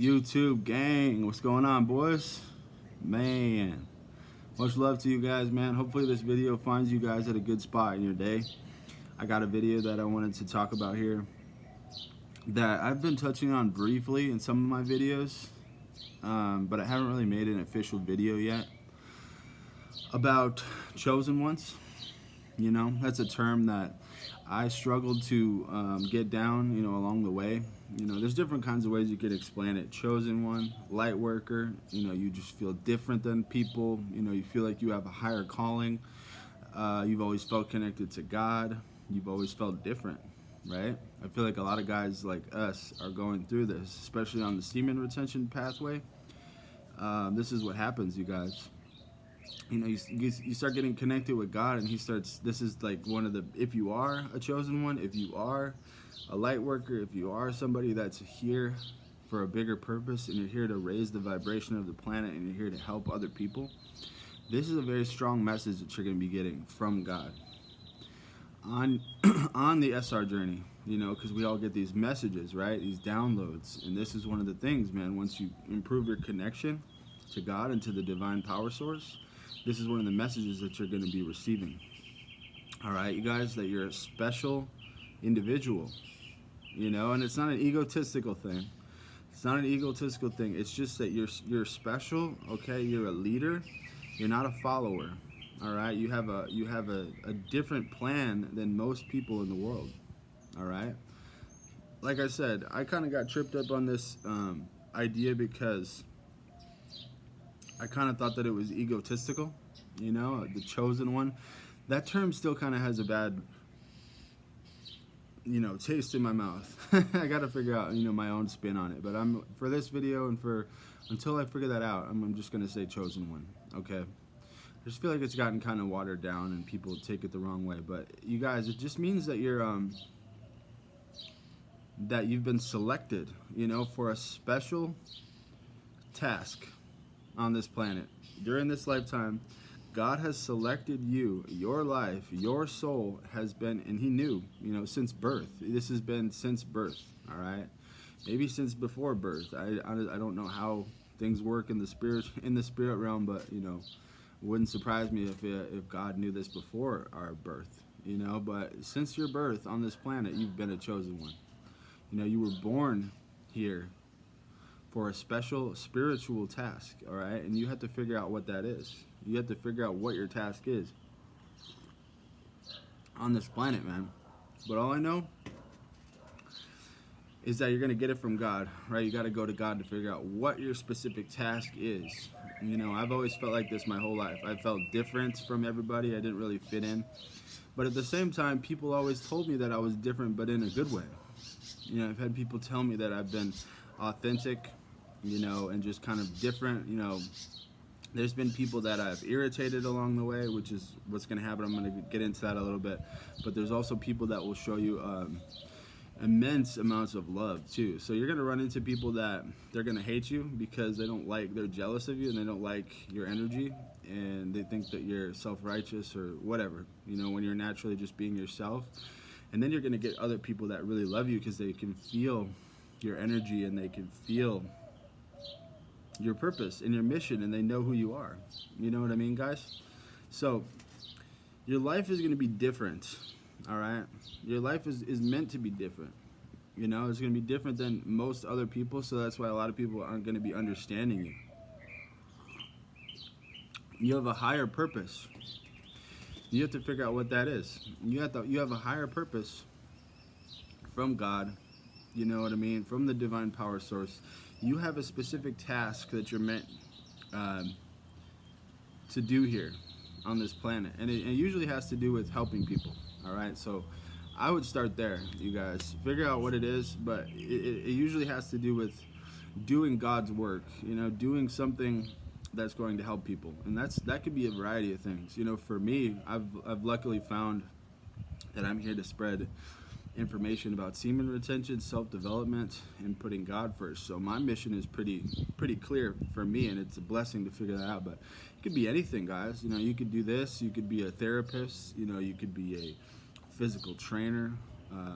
YouTube gang, what's going on, boys? Man, much love to you guys, man. Hopefully this video finds you guys at a good spot in your day. I got a video that I wanted to talk about here that I've been touching on briefly in some of my videos, but I haven't really made an official video yet about chosen ones. You know, that's a term that I struggled to get down, along the way. There's different kinds of ways you could explain it. Chosen one, light worker, you just feel different than people. You feel like you have a higher calling. You've always felt connected to God. You've always felt different, right? I feel like a lot of guys like us are going through this, especially on the semen retention pathway. This is what happens, you guys. You start getting connected with God, and this is like one of the, if you are a chosen one, if you are a light worker, if you are somebody that's here for a bigger purpose, and you're here to raise the vibration of the planet, and you're here to help other people, this is a very strong message that you're going to be getting from God on on the SR journey, because we all get these messages, right? These downloads. And this is one of the things, man. Once you improve your connection to God and to the divine power source, this is one of the messages that you're going to be receiving. All right, you guys, that you're a special individual, and it's not an egotistical thing. It's not an egotistical thing. It's just that you're special, okay? You're a leader. You're not a follower. All right? You have a different plan than most people in the world. All right? Like I said, I kind of got tripped up on this idea because I kind of thought that it was egotistical, the chosen one. That term still kind of has a bad, taste in my mouth. I got to figure out, my own spin on it. But for this video and until I figure that out, I'm just going to say chosen one, okay? I just feel like it's gotten kind of watered down and people take it the wrong way. But you guys, it just means that that you've been selected, for a special task on this planet. During this lifetime, God has selected you. Your life, your soul has been, and He knew, since birth. This has been since birth, all right? Maybe since before birth. I don't know how things work in the spirit realm, but wouldn't surprise me if God knew this before our birth, But since your birth on this planet, you've been a chosen one. You were born here for a special spiritual task, all right? And you have to figure out what that is. You have to figure out what your task is on this planet, man. But all I know is that you're going to get it from God, right? You got to go to God to figure out what your specific task is. I've always felt like this my whole life. I felt different from everybody. I didn't really fit in. But at the same time, people always told me that I was different, but in a good way. I've had people tell me that I've been authentic, and just kind of different. There's been people that I've irritated along the way, which is what's going to happen. I'm going to get into that a little bit. But there's also people that will show you immense amounts of love too. So you're going to run into people that they're going to hate you because they're jealous of you, and they don't like your energy, and they think that you're self-righteous or whatever, when you're naturally just being yourself. And then you're going to get other people that really love you because they can feel your energy, and they can feel your purpose and your mission, and they know who you are. You know what I mean, guys? So your life is going to be different, all right? Your life is meant to be different. It's going to be different than most other people, so that's why a lot of people aren't going to be understanding you. You have a higher purpose. You have to figure out what that is. You have a higher purpose from God, you know what I mean, from the divine power source. You have a specific task that you're meant to do here on this planet, and it usually has to do with helping people, all right? So I would start there, you guys. Figure out what it is, but it usually has to do with doing God's work, doing something that's going to help people. And that could be a variety of things. For me, I've luckily found that I'm here to spread information about semen retention, self-development, and putting God first. So my mission is pretty clear for me, and it's a blessing to figure that out. But it could be anything, guys. You could do this. You could be a therapist. You could be a physical trainer.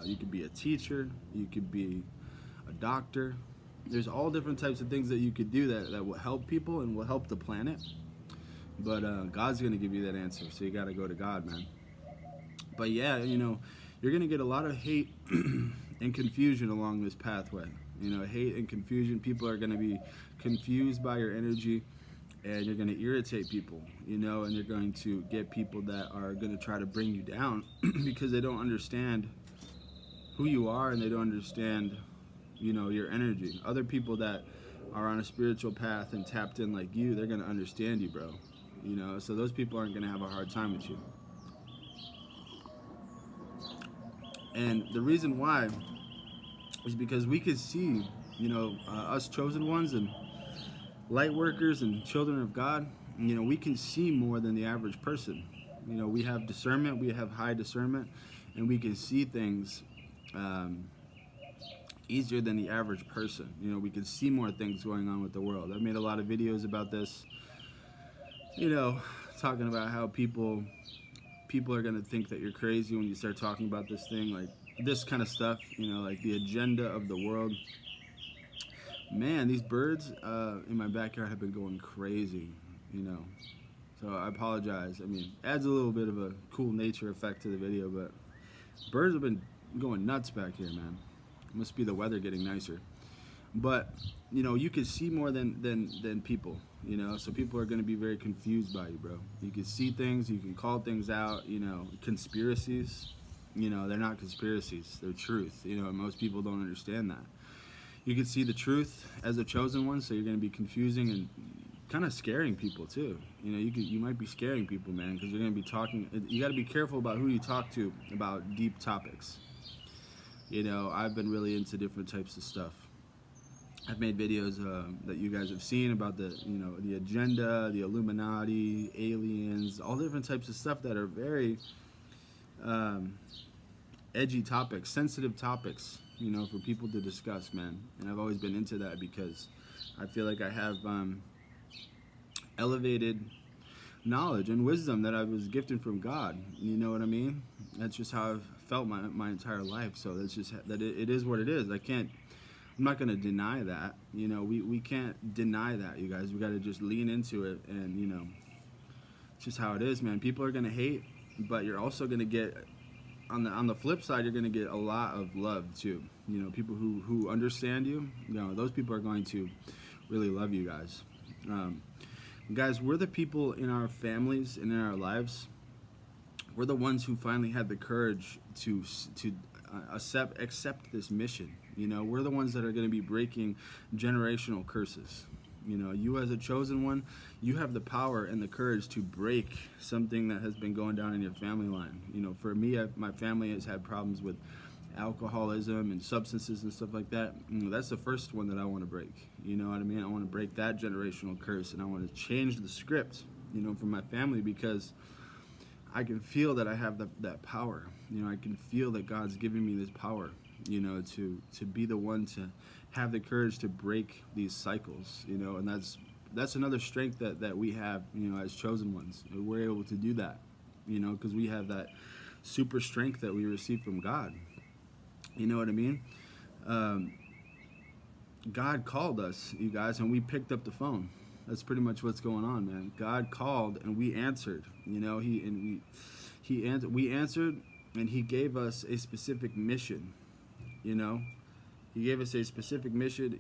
You could be a teacher. You could be a doctor. There's all different types of things that you could do that will help people and will help the planet. But God's going to give you that answer. So you got to go to God, man. But yeah, you're going to get a lot of hate and confusion along this pathway. Hate and confusion. People are going to be confused by your energy, and you're going to irritate people, and you're going to get people that are going to try to bring you down because they don't understand who you are, and they don't understand, your energy. Other people that are on a spiritual path and tapped in like you, they're going to understand you, bro. So those people aren't going to have a hard time with you. And the reason why is because we could see, us chosen ones and light workers and children of God, we can see more than the average person. We have discernment, we have high discernment, and we can see things easier than the average person. We can see more things going on with the world. I've made a lot of videos about this, talking about how people are going to think that you're crazy when you start talking about this thing, like this kind of stuff, like the agenda of the world. Man, these birds in my backyard have been going crazy, so I apologize. I mean, adds a little bit of a cool nature effect to the video, but birds have been going nuts back here, man. It must be the weather getting nicer. But you can see more than people, so people are going to be very confused by you, bro. You can see things, you can call things out. Conspiracies, they're not conspiracies, they're truth. And most people don't understand that. You can see the truth as a chosen one, so you're going to be confusing and kind of scaring people too. You might be scaring people, man, because you're going to be talking. You got to be careful about who you talk to about deep topics. I've been really into different types of stuff. I've made videos that you guys have seen about the agenda, the Illuminati, aliens, all different types of stuff that are very edgy topics, sensitive topics, for people to discuss, man. And I've always been into that because I feel like I have elevated knowledge and wisdom that I was gifted from God. You know what I mean? That's just how I've felt my entire life. So that's just that it is what it is. I'm not going to deny that. We can't deny that, you guys. We got to just lean into it, and it's just how it is, man. People are going to hate, but you're also going to get on the flip side, you're going to get a lot of love too. People who understand you, those people are going to really love you guys. Guys, we're the people in our families and in our lives. We're the ones who finally had the courage to accept this mission. We're the ones that are going to be breaking generational curses. You as a chosen one, you have the power and the courage to break something that has been going down in your family line. For me, my family has had problems with alcoholism and substances and stuff like that. That's the first one that I want to break. You know what I mean? I want to break that generational curse, and I want to change the script, for my family, because I can feel that I have that power. I can feel that God's giving me this power, to be the one to have the courage to break these cycles, and that's another strength that we have, as chosen ones. We're able to do that, because we have that super strength that we receive from God. You know what I mean? God called us, you guys, and we picked up the phone. That's pretty much what's going on, man. God called and we answered. We answered, and He gave us a specific mission. He gave us a specific mission.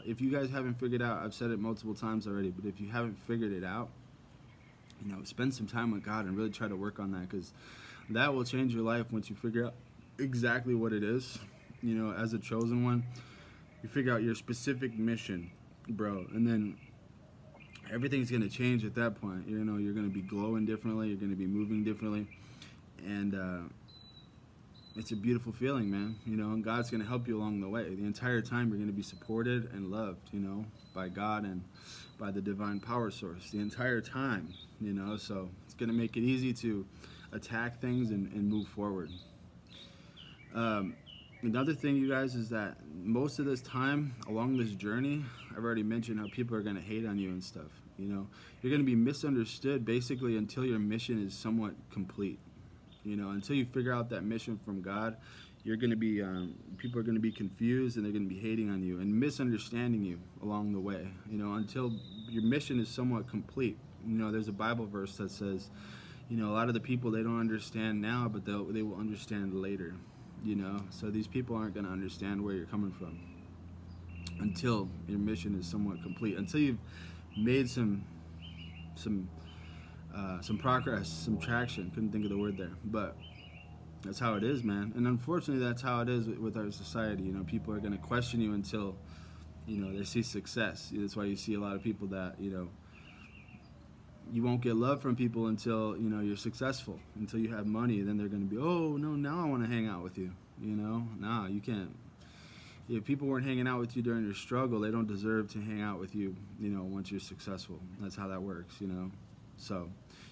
If you guys haven't figured out, I've said it multiple times already, but if you haven't figured it out, spend some time with God and really try to work on that, because that will change your life once you figure out exactly what it is. As a chosen one, you figure out your specific mission, bro, and then everything's going to change at that point. You're going to be glowing differently, you're going to be moving differently, and it's a beautiful feeling, man. And God's going to help you along the way. The entire time you're going to be supported and loved, by God and by the divine power source the entire time, so it's going to make it easy to attack things and move forward. Another thing, you guys, is that most of this time along this journey, I've already mentioned how people are going to hate on you and stuff. You're going to be misunderstood basically until your mission is somewhat complete. Until you figure out that mission from God, you're going to be people are going to be confused, and they're going to be hating on you and misunderstanding you along the way, until your mission is somewhat complete. There's a Bible verse that says, a lot of the people, they don't understand now, but they will understand later. So these people aren't going to understand where you're coming from until your mission is somewhat complete, until you've made some progress, some traction. Couldn't think of the word there, but that's how it is, man. And unfortunately, that's how it is with our society. People are going to question you until they see success. That's why you see a lot of people that you won't get love from people until you're successful, until you have money. Then they're going to be, oh no, now I want to hang out with you. Nah, you can't. If people weren't hanging out with you during your struggle, they don't deserve to hang out with you, once you're successful. That's how that works, So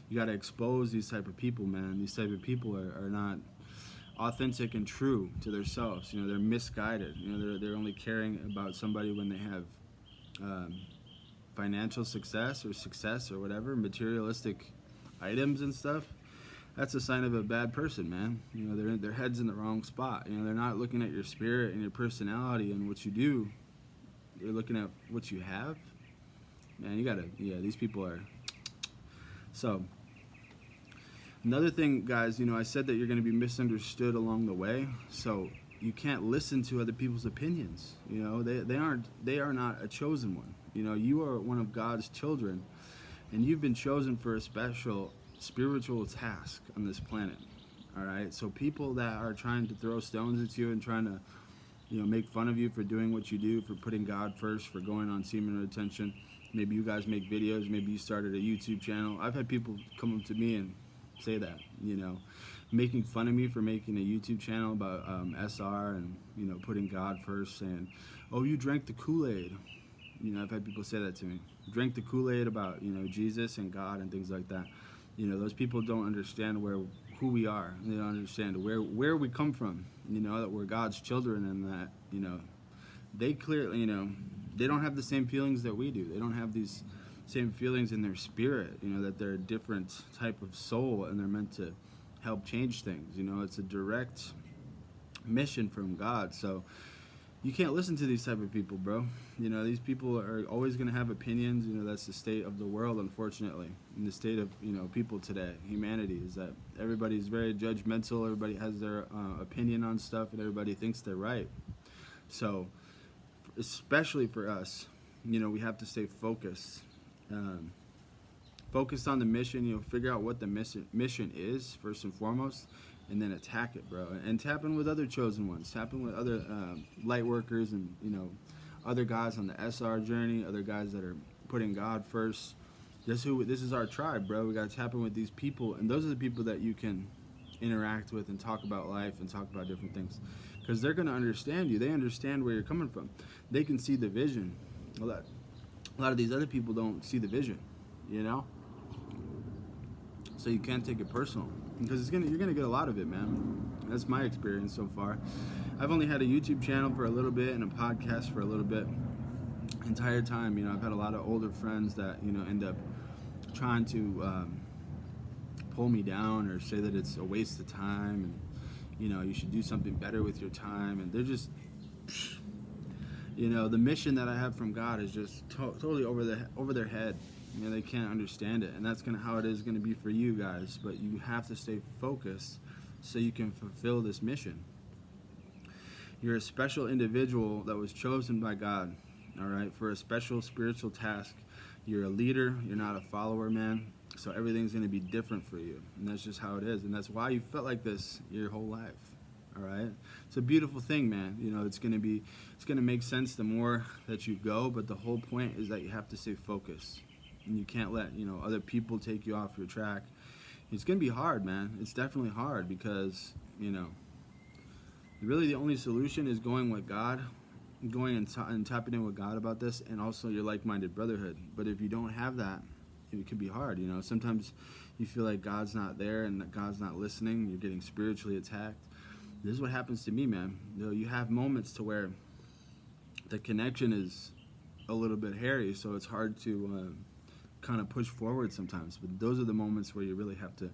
you got to expose these type of people, man. These type of people are not authentic and true to themselves. They're misguided. They're only caring about somebody when they have financial success or whatever, materialistic items and stuff. That's a sign of a bad person, man. Their head's in the wrong spot. They're not looking at your spirit and your personality and what you do. They're looking at what you have. Man, these people are. So, another thing, guys, I said that you're going to be misunderstood along the way. So, you can't listen to other people's opinions. They are not a chosen one. You are one of God's children, and you've been chosen for a special spiritual task on this planet. All right, so people that are trying to throw stones at you and trying to make fun of you for doing what you do, for putting God first, for going on Semen Retention. Maybe you guys make videos, maybe you started a YouTube channel. I've had people come up to me and say that, making fun of me for making a YouTube channel about SR and putting God first, saying, oh, you drank the Kool-Aid. I've had people say that to me. Drink the Kool-Aid about Jesus and God and things like that. Those people don't understand who we are. They don't understand where we come from. That we're God's children, and that they clearly they don't have the same feelings that we do. They don't have these same feelings in their spirit. That they're a different type of soul, and they're meant to help change things. It's a direct mission from God. So you can't listen to these type of people, bro. These people are always going to have opinions. That's the state of the world, unfortunately. And the state of, people today, humanity, is that everybody's very judgmental. Everybody has their opinion on stuff, and everybody thinks they're right. So, especially for us, we have to stay focused. Focused on the mission, figure out what the mission is, first and foremost, and then attack it, bro. And tap in with other chosen ones. Tap in with other light workers and, other guys on the SR journey, other guys that are putting God first. This is our tribe, bro. We got to tap in with these people, and those are the people that you can interact with and talk about life and talk about different things, because they're going to understand you. They understand where you're coming from. They can see the vision. A lot of these other people don't see the vision, So you can't take it personal, because you're gonna get a lot of it, man. That's my experience so far. I've only had a YouTube channel for a little bit and a podcast for a little bit. Entire time, I've had a lot of older friends that end up trying to pull me down or say that it's a waste of time, and you should do something better with your time. And they're just, the mission that I have from God is just totally over their head. They can't understand it, and that's how it is going to be for you guys. But you have to stay focused so you can fulfill this mission. You're a special individual that was chosen by God, all right, for a special spiritual task. You're a leader. You're not a follower, man. So everything's going to be different for you, and that's just how it is. And that's why you felt like this your whole life, all right? It's a beautiful thing, man. It's going to make sense the more that you go, but the whole point is that you have to stay focused. And you can't let other people take you off your track. It's gonna be hard, man. It's definitely hard, because really the only solution is going with God, going and tapping in with God about this, and also your like-minded brotherhood. But if you don't have that, it can be hard. Sometimes you feel like God's not there and that God's not listening. You're getting spiritually attacked. This is what happens to me, man. You have moments to where the connection is a little bit hairy, so it's hard to kind of push forward sometimes. But those are the moments where you really have to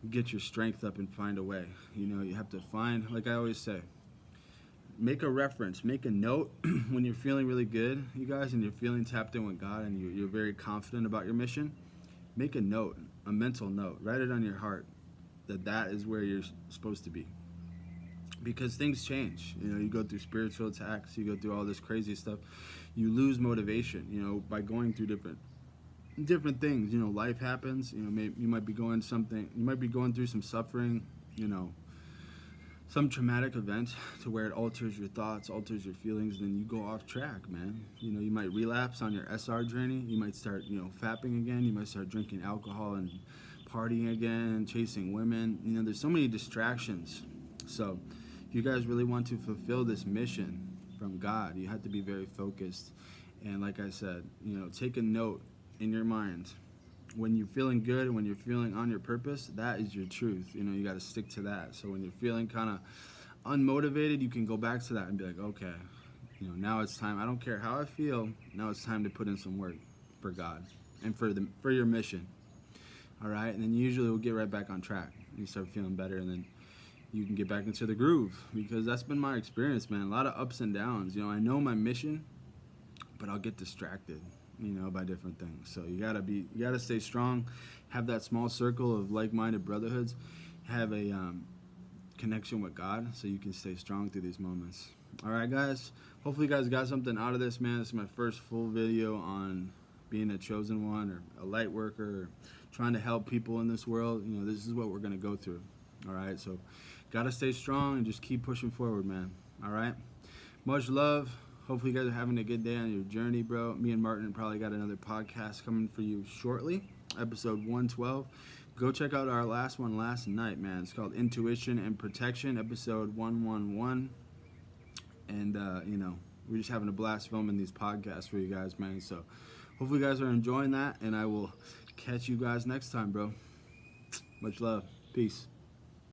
get your strength up and find a way. You know, you have to find, like I always say, make a reference, make a note when you're feeling really good, you guys, and you're feeling tapped in with God, and you're very confident about your mission. Make a note, a mental note, write it on your heart that is where you're supposed to be. Because things change. You know, you go through spiritual attacks, you go through all this crazy stuff, you lose motivation, you know, by going through different things. You know, life happens. You know, you might be going through some suffering, you know, some traumatic event to where it alters your thoughts, alters your feelings, then you go off track, man. You know, you might relapse on your SR journey. You might start, you know, fapping again. You might start drinking alcohol and partying again, chasing women. You know, there's so many distractions. So if you guys really want to fulfill this mission from God, you have to be very focused. And like I said, you know, take a note in your mind. When you're feeling good and when you're feeling on your purpose, that is your truth. You know, you got to stick to that. So when you're feeling kind of unmotivated, you can go back to that and be like, okay, you know, now it's time. I don't care how I feel. Now it's time to put in some work for God and for your mission. All right, and then you usually will get right back on track. You start feeling better, and then you can get back into the groove, because that's been my experience, man. A lot of ups and downs. You know, I know my mission, but I'll get distracted, you know, by different things. So you gotta stay strong, have that small circle of like-minded brotherhoods, have a connection with God, so you can stay strong through these moments. All right, guys. Hopefully, you guys got something out of this, man. This is my first full video on being a chosen one or a light worker, or trying to help people in this world. You know, this is what we're gonna go through. All right, so gotta stay strong and just keep pushing forward, man. All right, much love. Hopefully you guys are having a good day on your journey, bro. Me and Martin probably got another podcast coming for you shortly, episode 112. Go check out our last one last night, man. It's called Intuition and Protection, episode 111. And, you know, we're just having a blast filming these podcasts for you guys, man. So hopefully you guys are enjoying that, and I will catch you guys next time, bro. Much love. Peace.